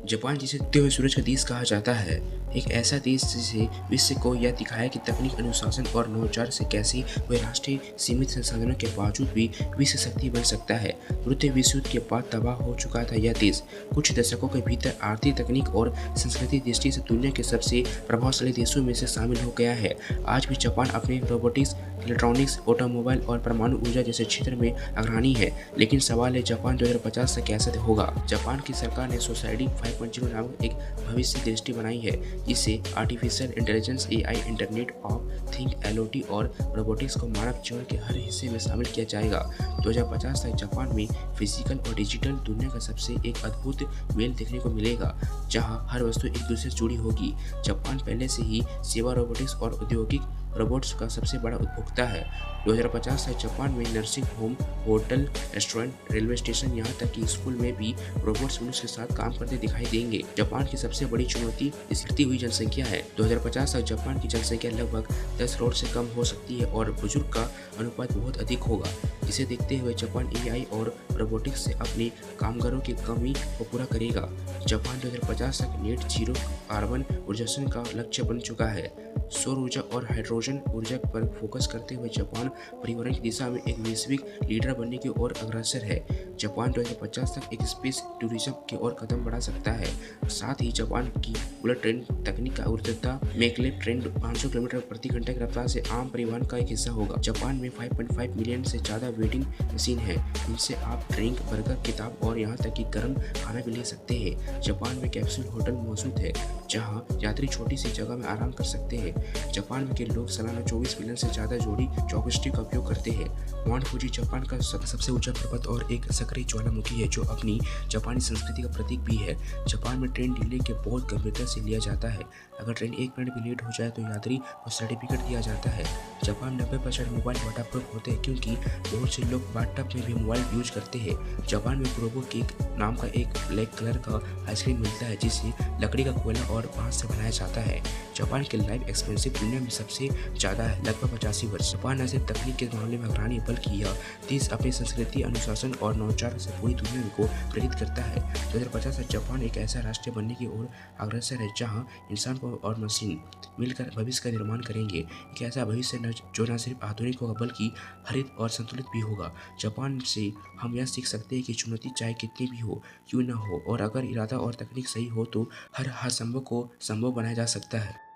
Japan जिसे उगते हुए सूरज का देश कहा जाता है, एक ऐसा देश जिसे विश्व को यह दिखाया कि तकनीक, अनुशासन और नवाचार से कैसे वह राष्ट्रीय सीमित संसाधनों के बावजूद भी विश्व शक्ति बन सकता है। द्वितीय विश्व युद्ध के बाद तबाह हो चुका था यह देश कुछ दशकों के भीतर आर्थिक, तकनीक और सांस्कृतिक दृष्टि से दुनिया के सबसे प्रभावशाली देशों में से शामिल हो गया है। आज भी जापान अपने रोबोटिक्स, इलेक्ट्रॉनिक्स, ऑटोमोबाइल और परमाणु ऊर्जा जैसे क्षेत्र में अग्रणी है, लेकिन सवाल है जापान 2050 तक कैसे होगा। जापान की सरकार ने सोसाइटी 5.0 नामक एक भविष्य दृष्टि बनाई है, जिससे artificial intelligence, AI, internet of thing, LOT और रोबोटिक्स को मानव जीवन के हर हिस्से में शामिल किया जाएगा। 2050 तक जापान में फिजिकल और डिजिटल दुनिया का सबसे एक अद्भुत मेल देखने को मिलेगा, जहां हर वस्तु एक दूसरे से जुड़ी होगी। जापान पहले से ही सेवा, रोबोटिक्स और औद्योगिक रोबोट्स का सबसे बड़ा उपभोक्ता है। 2050 तक जापान में nursing home, hotel, restaurant, railway station, यहाँ तक कि स्कूल में भी रोबोट्स मनुष्य के साथ काम करते दिखाई देंगे। जापान की सबसे बड़ी चुनौती बढ़ती हुई जनसंख्या है। 2050 तक जापान की जनसंख्या लगभग 10 करोड़ से कम हो सकती है और बुजुर्ग का अनुपात बहुत अधिक होगा। इसे देखते हुए जापान एआई और रोबोटिक्स से अपने कामगारों की कमी को पूरा करेगा। जापान 2050 तक नेट जीरो कार्बन उत्सर्जन का लक्ष्य बन चुका है। सौर ऊर्जा और हाइड्रोजन ऊर्जा पर फोकस करते हुए जापान पर्यावरण की दिशा में एक वैश्विक लीडर बनने की ओर अग्रसर है। जापान 2050 तक एक स्पेस टूरिज्म की ओर कदम बढ़ा सकता है। साथ ही जापान की बुलेट ट्रेन तकनीक का उन्नतता मैगलेव ट्रेन 500 किलोमीटर प्रति घंटे की रफ्तार से आम परिवहन का एक हिस्सा होगा। जापान में 5.5 मिलियन से ज़्यादा वेंडिंग मशीन है, जिनसे आप ड्रिंक, बर्गर, किताब और यहाँ तक कि गर्म खाना भी ले सकते हैं। जापान में कैप्सूल होटल मौजूद है, जहाँ यात्री छोटी सी जगह में आराम कर सकते हैं। जापान के लोग सालाना 24 मिलियन से ज़्यादा जोड़ी चौकस्टिक का उपयोग करते हैं। माउंट फुजी जापान का सबसे ऊंचा पर्वत और एक सक्रिय ज्वालामुखी है, जो अपनी जापानी संस्कृति का प्रतीक भी है। जापान में ट्रेन डिले के बहुत गंभीरता से लिया जाता है। अगर ट्रेन 1 मिनट भी लेट हो जाए तो यात्री को सर्टिफिकेट दिया जाता है। जापान 90% मोबाइल वाटरप्रूफ होते हैं, क्योंकि बहुत से लोग बाथटब में भी मोबाइल यूज करते हैं। जापान में प्रोबो केक नाम का एक ब्लैक कलर का आइसक्रीम मिलता है, जिसे लकड़ी का कोयला और बांस से बनाया जाता है। जापान के लाइफ एक्सपेंसिव दुनिया में सबसे ज़्यादा है, लगभग 85 वर्ष। जापान न सिर्फ तकनीक के मामले में अग्रणी है, बल्कि यह देश अपनी संस्कृति, अनुशासन और नवाचार से पूरी दुनिया को प्रेरित करता है। 2050 तक जापान एक ऐसा राष्ट्र बनने की ओर अग्रसर है, जहां इंसान और मशीन मिलकर भविष्य का निर्माण करेंगे। एक ऐसा भविष्य जो न सिर्फ आधुनिक होगा, बल्कि हरित और संतुलित भी होगा। जापान से हम यह सीख सकते हैं कि चुनौती चाहे कितनी भी हो, क्यों न हो, और अगर इरादा और तकनीक सही हो तो हर असंभव को संभव बनाया जा सकता है।